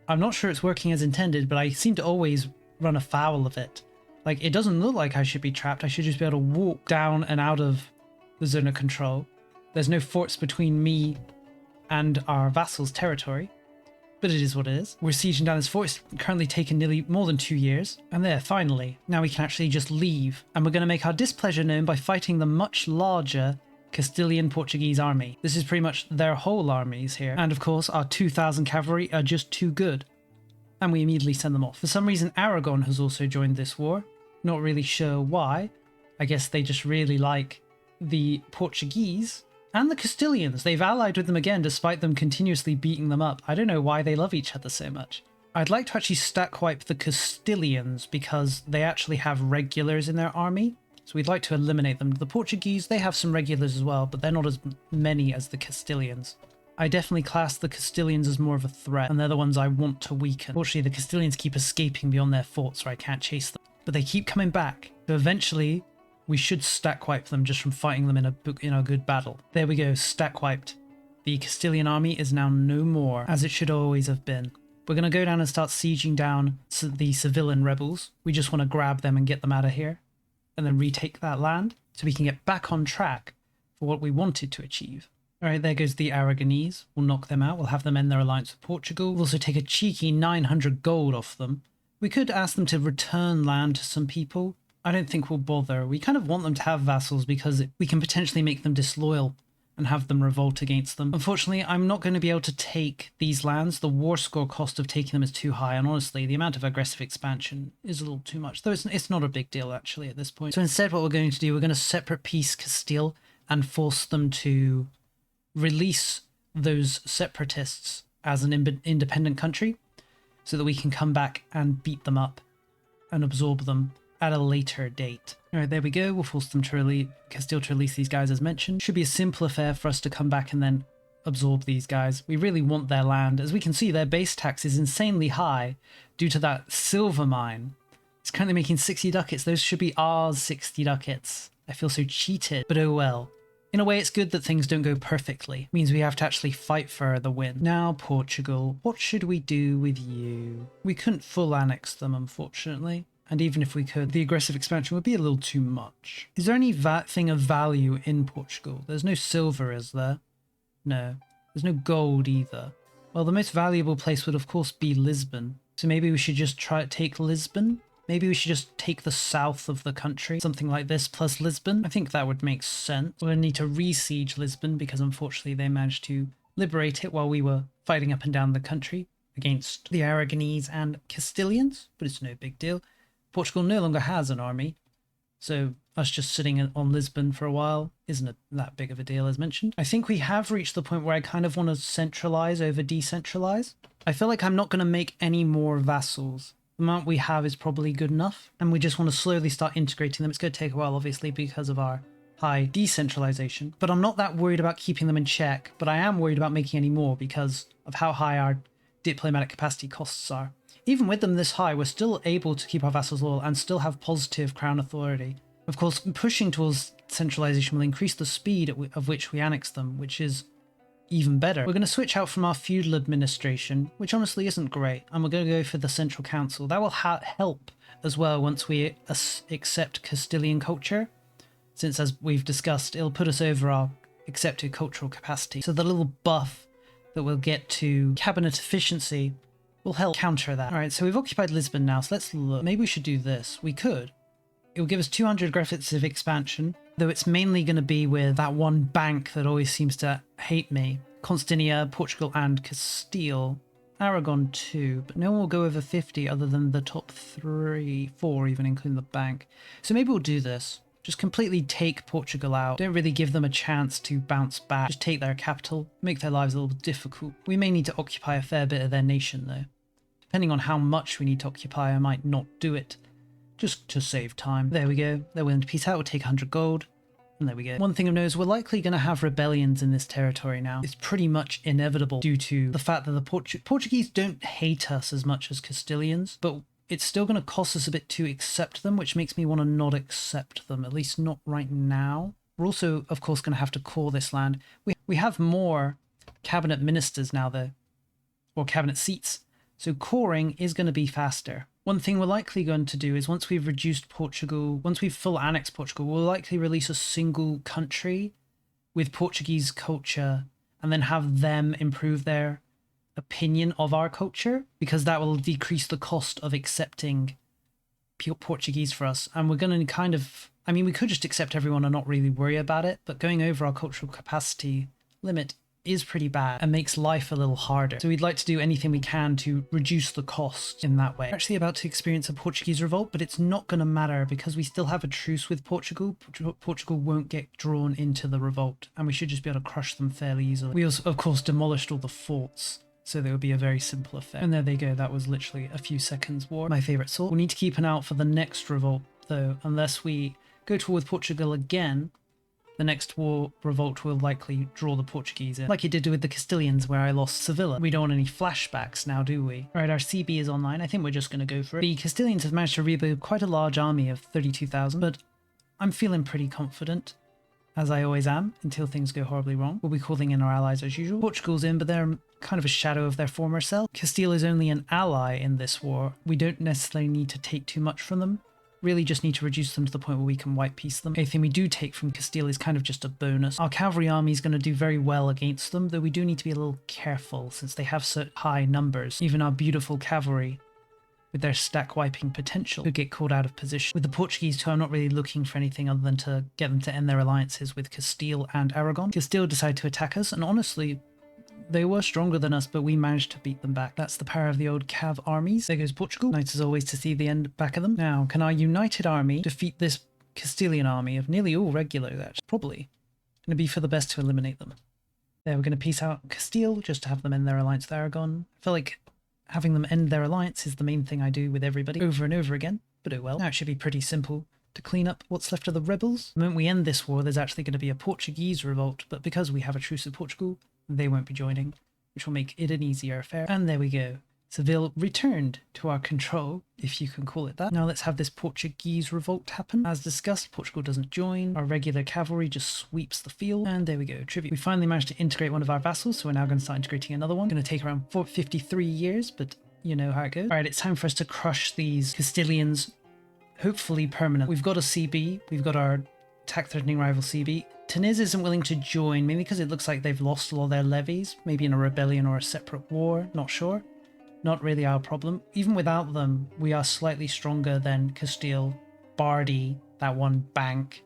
I'm not sure it's working as intended, but I seem to always run afoul of it. Like, it doesn't look like I should be trapped. I should just be able to walk down and out of the zone of control. There's no forts between me and our vassal's territory. But it is what it is. We're sieging down this fort. It's currently taken nearly more than 2 years. And there, finally, now we can actually just leave. And we're going to make our displeasure known by fighting the much larger Castilian Portuguese army. This is pretty much their whole armies here. And of course, our 2,000 cavalry are just too good. And we immediately send them off. For some reason, Aragon has also joined this war. Not really sure why. I guess they just really like the Portuguese. And the Castilians, they've allied with them again despite them continuously beating them up. I don't know why they love each other so much. I'd like to actually stack wipe the Castilians because they actually have regulars in their army. So we'd like to eliminate them. The Portuguese, they have some regulars as well, but they're not as many as the Castilians. I definitely class the Castilians as more of a threat, and they're the ones I want to weaken. Unfortunately, the Castilians keep escaping beyond their forts where I can't chase them. But they keep coming back. So eventually, we should stack wipe them just from fighting them in a good battle. There we go, stack wiped. The Castilian army is now no more, as it should always have been. We're going to go down and start sieging down the Sevillan rebels. We just want to grab them and get them out of here, and then retake that land, so we can get back on track for what we wanted to achieve. Alright, there goes the Aragonese. We'll knock them out. We'll have them end their alliance with Portugal. We'll also take a cheeky 900 gold off them. We could ask them to return land to some people. I don't think we'll bother. We kind of want them to have vassals because we can potentially make them disloyal and have them revolt against them. Unfortunately, I'm not going to be able to take these lands. The war score cost of taking them is too high, and honestly, the amount of aggressive expansion is a little too much, though it's not a big deal actually at this point. So instead what we're going to do, we're going to separate piece Castile and force them to release those separatists as an independent country so that we can come back and beat them up and absorb them at a later date. Alright, there we go. We'll force them to Castile to release these guys as mentioned. Should be a simple affair for us to come back and then absorb these guys. We really want their land. As we can see, their base tax is insanely high due to that silver mine. It's currently making 60 ducats. Those should be ours 60 ducats. I feel so cheated, but oh well. In a way, it's good that things don't go perfectly. It means we have to actually fight for the win. Now, Portugal, what should we do with you? We couldn't full annex them, unfortunately. And even if we could, the aggressive expansion would be a little too much. Is there any thing of value in Portugal? There's no silver, is there? No. There's no gold either. Well, the most valuable place would of course be Lisbon. So maybe we should just take Lisbon? Maybe we should just take the south of the country, something like this, plus Lisbon. I think that would make sense. We're going to need to re-siege Lisbon because unfortunately they managed to liberate it while we were fighting up and down the country against the Aragonese and Castilians, but it's no big deal. Portugal no longer has an army, so us just sitting on Lisbon for a while isn't that big of a deal, as mentioned. I think we have reached the point where I kind of want to centralize over decentralize. I feel like I'm not going to make any more vassals. The amount we have is probably good enough, and we just want to slowly start integrating them. It's going to take a while, obviously, because of our high decentralization, but I'm not that worried about keeping them in check, but I am worried about making any more because of how high our diplomatic capacity costs are. Even with them this high, we're still able to keep our vassals loyal and still have positive crown authority. Of course, pushing towards centralization will increase the speed of which we annex them, which is even better. We're going to switch out from our feudal administration, which honestly isn't great, and we're going to go for the central council. That will help as well once we accept Castilian culture, since as we've discussed, it'll put us over our accepted cultural capacity. So the little buff that we'll get to cabinet efficiency will help counter that. Alright, so we've occupied Lisbon now, so let's look. Maybe we should do this. We could. It will give us 200 aggressive expansion, though it's mainly going to be with that one bank that always seems to hate me. Constinia, Portugal and Castile. Aragon too, but no one will go over 50 other than the top 4 even including the bank. So maybe we'll do this. Just completely take Portugal out. Don't really give them a chance to bounce back. Just take their capital, make their lives a little difficult. We may need to occupy a fair bit of their nation though. Depending on how much we need to occupy, I might not do it, just to save time. There we go. They're willing to peace out. We'll take 100 gold. And there we go. One thing of note is we're likely going to have rebellions in this territory now. It's pretty much inevitable due to the fact that the Portuguese don't hate us as much as Castilians, but it's still going to cost us a bit to accept them, which makes me want to not accept them, at least not right now. We're also, of course, going to have to core this land. We have more cabinet ministers now, though, or cabinet seats, so coring is going to be faster. One thing we're likely going to do is once we've reduced Portugal, once we've full annexed Portugal, we'll likely release a single country with Portuguese culture and then have them improve their opinion of our culture, because that will decrease the cost of accepting Portuguese for us. And we're going to kind of, I mean, we could just accept everyone and not really worry about it, but going over our cultural capacity limit is pretty bad and makes life a little harder. So we'd like to do anything we can to reduce the cost in that way. We're actually about to experience a Portuguese revolt, but it's not going to matter because we still have a truce with Portugal. Portugal won't get drawn into the revolt, and we should just be able to crush them fairly easily. We also, of course, demolished all the forts, so there would be a very simple affair. And there they go, that was literally a few seconds war. My favourite sort. We'll need to keep an eye out for the next revolt though, unless we go to war with Portugal again. The next revolt will likely draw the Portuguese in, like it did with the Castilians where I lost Sevilla. We don't want any flashbacks now, do we? Alright, our CB is online. I think we're just going to go for it. The Castilians have managed to rebuild quite a large army of 32,000, but I'm feeling pretty confident, as I always am, until things go horribly wrong. We'll be calling in our allies as usual. Portugal's in, but they're kind of a shadow of their former self. Castile is only an ally in this war. We don't necessarily need to take too much from them. Really just need to reduce them to the point where we can white piece them. Anything we do take from Castile is kind of just a bonus. Our cavalry army is going to do very well against them, though we do need to be a little careful since they have such high numbers. Even our beautiful cavalry, with their stack wiping potential, could get caught out of position. With the Portuguese too, I'm not really looking for anything other than to get them to end their alliances with Castile and Aragon. Castile decided to attack us, and honestly, they were stronger than us, but we managed to beat them back. That's the power of the old Cav armies. There goes Portugal. Nice as always to see the end back of them. Now, can our united army defeat this Castilian army of nearly all regulars? That's probably going to be for the best to eliminate them. There, we're going to peace out Castile just to have them end their alliance with Aragon. I feel like having them end their alliance is the main thing I do with everybody over and over again, but oh well. Now it should be pretty simple to clean up what's left of the rebels. The moment we end this war, there's actually going to be a Portuguese revolt, but because we have a truce with Portugal, they won't be joining, which will make it an easier affair. And there we go. Seville returned to our control, if you can call it that. Now let's have this Portuguese revolt happen. As discussed, Portugal doesn't join. Our regular cavalry just sweeps the field. And there we go, tribute. We finally managed to integrate one of our vassals, so we're now going to start integrating another one. Going to take around 53 years, but you know how it goes. Alright, it's time for us to crush these Castilians, hopefully permanent. We've got a CB, we've got our attack-threatening rival CB. Tanis isn't willing to join, mainly because it looks like they've lost all their levies, maybe in a rebellion or a separate war, not sure. Not really our problem. Even without them, we are slightly stronger than Castile, Bardi, that one bank.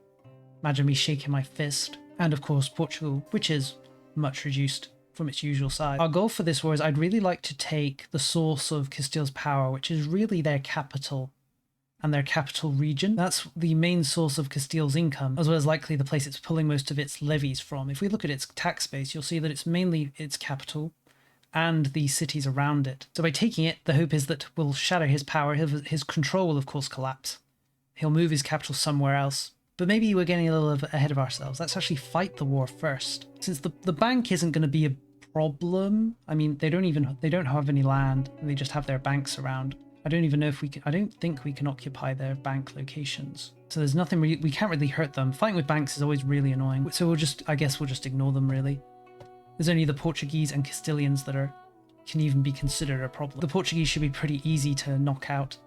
Imagine me shaking my fist. And of course Portugal, which is much reduced from its usual size. Our goal for this war is I'd really like to take the source of Castile's power, which is really their capital and their capital region. That's the main source of Castile's income, as well as likely the place it's pulling most of its levies from. If we look at its tax base, you'll see that it's mainly its capital and the cities around it. So by taking it, the hope is that we'll shatter his power. His control will of course collapse. He'll move his capital somewhere else. But maybe we're getting a little ahead of ourselves. Let's actually fight the war first. Since the bank isn't going to be a problem. I mean, they don't have any land. They just have their banks around. I don't even know if we can, I don't think we can occupy their bank locations. So there's nothing, we can't really hurt them. Fighting with banks is always really annoying. So I guess we'll just ignore them really. There's only the Portuguese and Castilians that can even be considered a problem. The Portuguese should be pretty easy to knock out.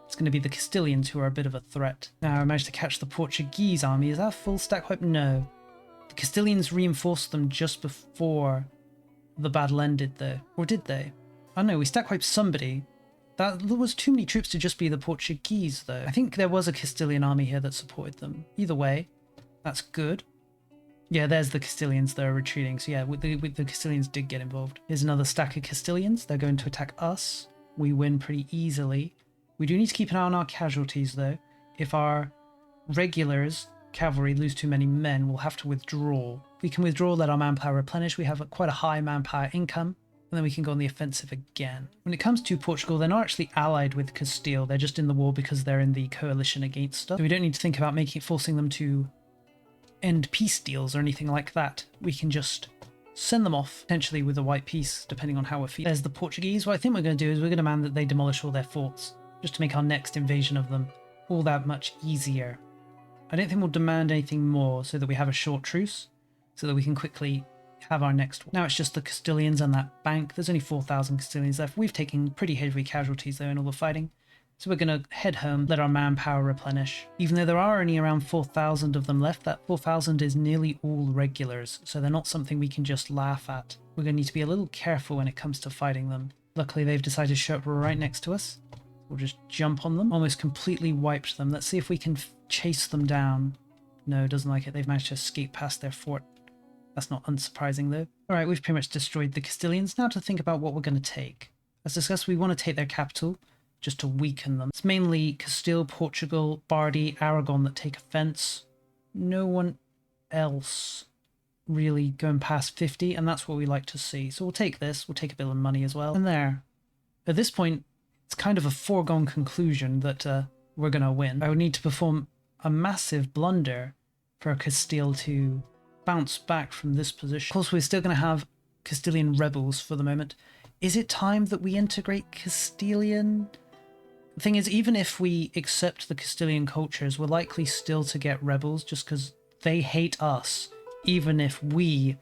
It's going to be the Castilians who are a bit of a threat. Now I managed to catch the Portuguese army. Is that full stack wipe? No. The Castilians reinforced them just before the battle ended though. Or did they? I don't know, we stack wiped somebody. There was too many troops to just be the Portuguese, though. I think there was a Castilian army here that supported them. Either way, that's good. Yeah, there's the Castilians that are retreating. So yeah, with the Castilians did get involved. Here's another stack of Castilians. They're going to attack us. We win pretty easily. We do need to keep an eye on our casualties, though. If our regulars, cavalry, lose too many men, we'll have to withdraw. We can withdraw, let our manpower replenish. We have quite a high manpower income. And then we can go on the offensive again. When it comes to Portugal, they're not actually allied with Castile. They're just in the war because they're in the coalition against us. So we don't need to think about forcing them to end peace deals or anything like that. We can just send them off, potentially with a white peace, depending on how we're feeling. There's the Portuguese. What I think we're going to do is we're going to demand that they demolish all their forts, just to make our next invasion of them all that much easier. I don't think we'll demand anything more so that we have a short truce, so that we can quickly have our next one. Now it's just the Castilians and that bank. There's only 4,000 Castilians left. We've taken pretty heavy casualties though in all the fighting. So we're going to head home, let our manpower replenish. Even though there are only around 4,000 of them left, that 4,000 is nearly all regulars, so they're not something we can just laugh at. We're going to need to be a little careful when it comes to fighting them. Luckily, they've decided to show up right next to us. We'll just jump on them. Almost completely wiped them. Let's see if we can chase them down. No, doesn't like it. They've managed to escape past their fort. That's not unsurprising, though. Alright, we've pretty much destroyed the Castilians. Now to think about what we're going to take. As discussed, we want to take their capital, just to weaken them. It's mainly Castile, Portugal, Bardi, Aragon that take offense. No one else really going past 50, and that's what we like to see. So we'll take this, we'll take a bit of money as well. And there. At this point, it's kind of a foregone conclusion that we're going to win. I would need to perform a massive blunder for Castile to bounce back from this position. Of course, we're still going to have Castilian rebels for the moment. Is it time that we integrate Castilian? The thing is, even if we accept the Castilian cultures, we're likely still to get rebels just because they hate us, even if we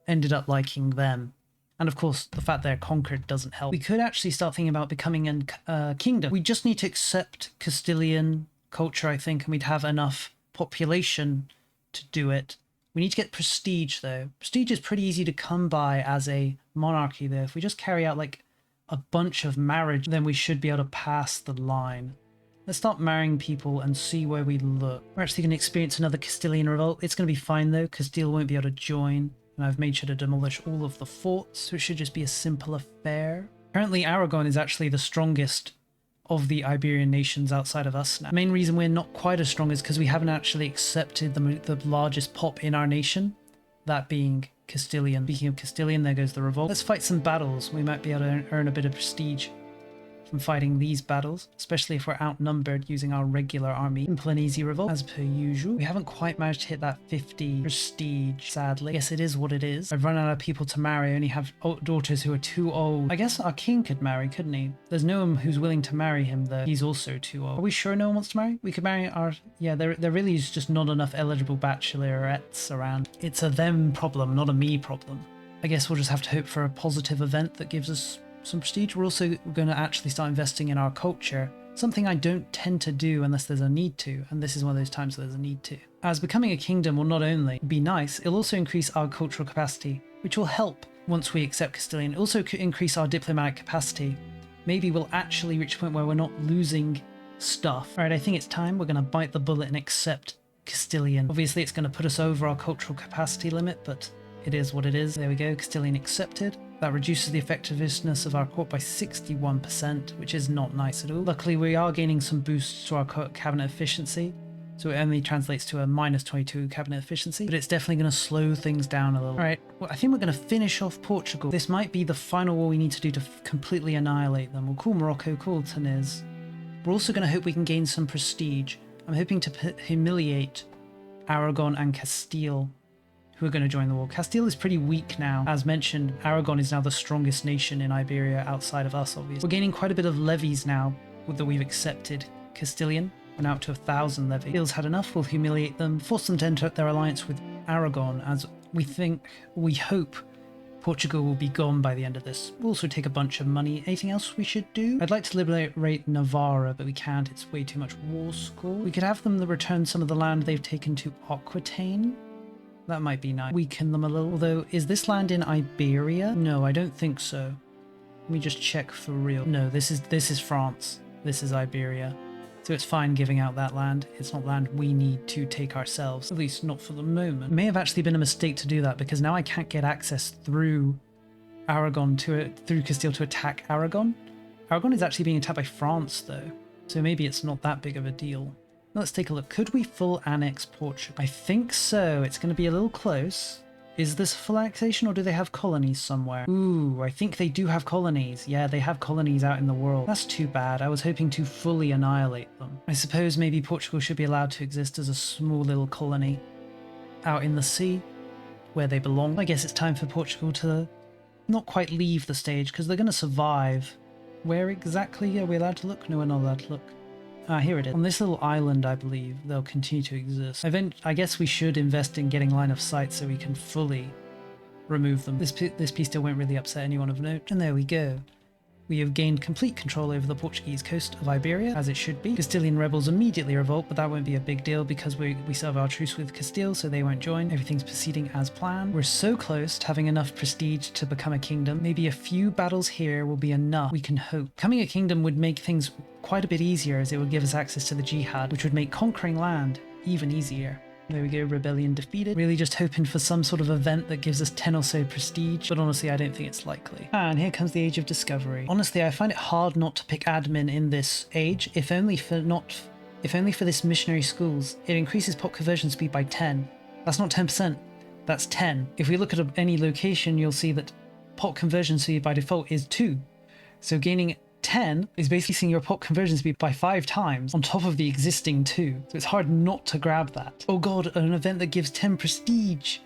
ended up liking them. And of course, the fact they're conquered doesn't help. We could actually start thinking about becoming a kingdom. We just need to accept Castilian culture, I think, and we'd have enough population to do it. We need to get prestige, though. Prestige is pretty easy to come by as a monarchy, though. If we just carry out, like, a bunch of marriage, then we should be able to pass the line. Let's start marrying people and see where we look. We're actually going to experience another Castilian revolt. It's going to be fine, though. Castile won't be able to join. And I've made sure to demolish all of the forts, so it should just be a simple affair. Currently, Aragon is actually the strongest of the Iberian nations outside of us now. The main reason we're not quite as strong is because we haven't actually accepted the largest pop in our nation, that being Castilian. Speaking of Castilian, there goes the revolt. Let's fight some battles. We might be able to earn a bit of prestige from fighting these battles, especially if we're outnumbered using our regular army. Simple and easy revolt, as per usual. We haven't quite managed to hit that 50 prestige, sadly. Yes, it is what it is. I've run out of people to marry. I only have daughters who are too old. I guess our king could marry, couldn't he? There's no one who's willing to marry him, though. He's also too old. Are we sure no one wants to marry? We could marry our... Yeah, there really is just not enough eligible bachelorettes around. It's a them problem, not a me problem. I guess we'll just have to hope for a positive event that gives us some prestige. We're also going to actually start investing in our culture, something I don't tend to do unless there's a need to, and this is one of those times where there's a need to. As becoming a kingdom will not only be nice, it'll also increase our cultural capacity, which will help once we accept Castilian. It'll also increase our diplomatic capacity. Maybe we'll actually reach a point where we're not losing stuff. Alright, I think it's time. We're going to bite the bullet and accept Castilian. Obviously, it's going to put us over our cultural capacity limit, but it is what it is. There we go, Castilian accepted. That reduces the effectiveness of our court by 61%, which is not nice at all. Luckily, we are gaining some boosts to our cabinet efficiency, so it only translates to a minus 22 cabinet efficiency, but it's definitely going to slow things down a little. Alright, well, I think we're going to finish off Portugal. This might be the final war we need to do to completely annihilate them. We'll call Morocco, call Tunis. We're also going to hope we can gain some prestige. I'm hoping to humiliate Aragon and Castile, who are going to join the war. Castile is pretty weak now. As mentioned, Aragon is now the strongest nation in Iberia outside of us, obviously. We're gaining quite a bit of levies now that we've accepted Castilian. We're now up to 1,000 levies. Castile's had enough. We'll humiliate them, force them to enter their alliance with Aragon, as we hope Portugal will be gone by the end of this. We'll also take a bunch of money. Anything else we should do? I'd like to liberate Navarra, but we can't. It's way too much war score. We could have them return some of the land they've taken to Aquitaine. That might be nice. Weaken them a little. Although, is this land in Iberia? No, I don't think so. Let me just check for real. No, this is France. This is Iberia. So it's fine giving out that land. It's not land we need to take ourselves. At least not for the moment. It may have actually been a mistake to do that, because now I can't get access through Aragon through Castile to attack Aragon. Aragon is actually being attacked by France, though. So maybe it's not that big of a deal. Let's take a look. Could we full annex Portugal? I think so. It's going to be a little close. Is this full annexation, or do they have colonies somewhere? Ooh, I think they do have colonies. Yeah, they have colonies out in the world. That's too bad. I was hoping to fully annihilate them. I suppose maybe Portugal should be allowed to exist as a small little colony out in the sea where they belong. I guess it's time for Portugal to not quite leave the stage, because they're going to survive. Where exactly are we allowed to look? No, we're not allowed to look. Ah, here it is. On this little island, I believe, they'll continue to exist. I guess we should invest in getting line of sight so we can fully remove them. This piece still won't really upset anyone of note. And there we go. We have gained complete control over the Portuguese coast of Iberia, as it should be. Castilian rebels immediately revolt, but that won't be a big deal because we still have our truce with Castile, so they won't join. Everything's proceeding as planned. We're so close to having enough prestige to become a kingdom. Maybe a few battles here will be enough, we can hope. Becoming a kingdom would make things quite a bit easier, as it would give us access to the jihad, which would make conquering land even easier. There we go, rebellion defeated. Really just hoping for some sort of event that gives us 10 or so prestige, but honestly I don't think it's likely. And here comes the Age of Discovery. Honestly, I find it hard not to pick admin in this age, if only for this missionary schools. It increases pop conversion speed by 10. That's not 10%, that's 10. If we look at any location, you'll see that pop conversion speed by default is 2. So gaining 10 is basically seeing your pop conversion speed by 5 times on top of the existing 2. So it's hard not to grab that. Oh god, an event that gives 10 prestige.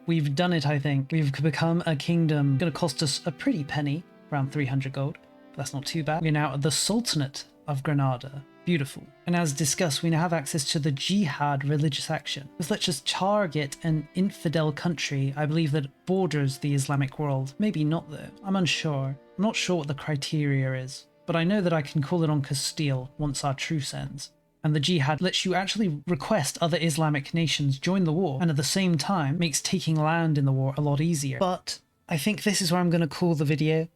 We've done it, I think. We've become a kingdom. It's going to cost us a pretty penny, around 300 gold. But that's not too bad. We're now at the Sultanate of Granada. Beautiful. And as discussed, we now have access to the jihad religious action. This lets us target an infidel country, I believe, that borders the Islamic world. Maybe not though. I'm unsure. I'm not sure what the criteria is, but I know that I can call it on Castile once our truce ends. And the jihad lets you actually request other Islamic nations join the war, and at the same time makes taking land in the war a lot easier. But I think this is where I'm going to call the video.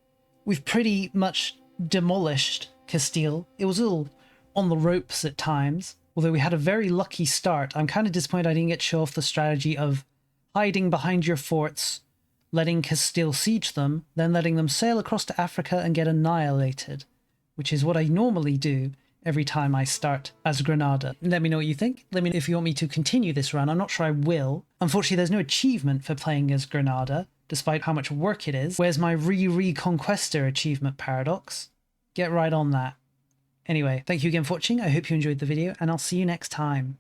We've pretty much demolished Castile. It was all on the ropes at times, although we had a very lucky start. I'm kind of disappointed I didn't get to show off the strategy of hiding behind your forts, letting Castile siege them, then letting them sail across to Africa and get annihilated, which is what I normally do every time I start as Granada. Let me know what you think. Let me know if you want me to continue this run. I'm not sure I will. Unfortunately, there's no achievement for playing as Granada, despite how much work it is. Where's my Re-Reconquista achievement paradox? Get right on that. Anyway, thank you again for watching. I hope you enjoyed the video, and I'll see you next time.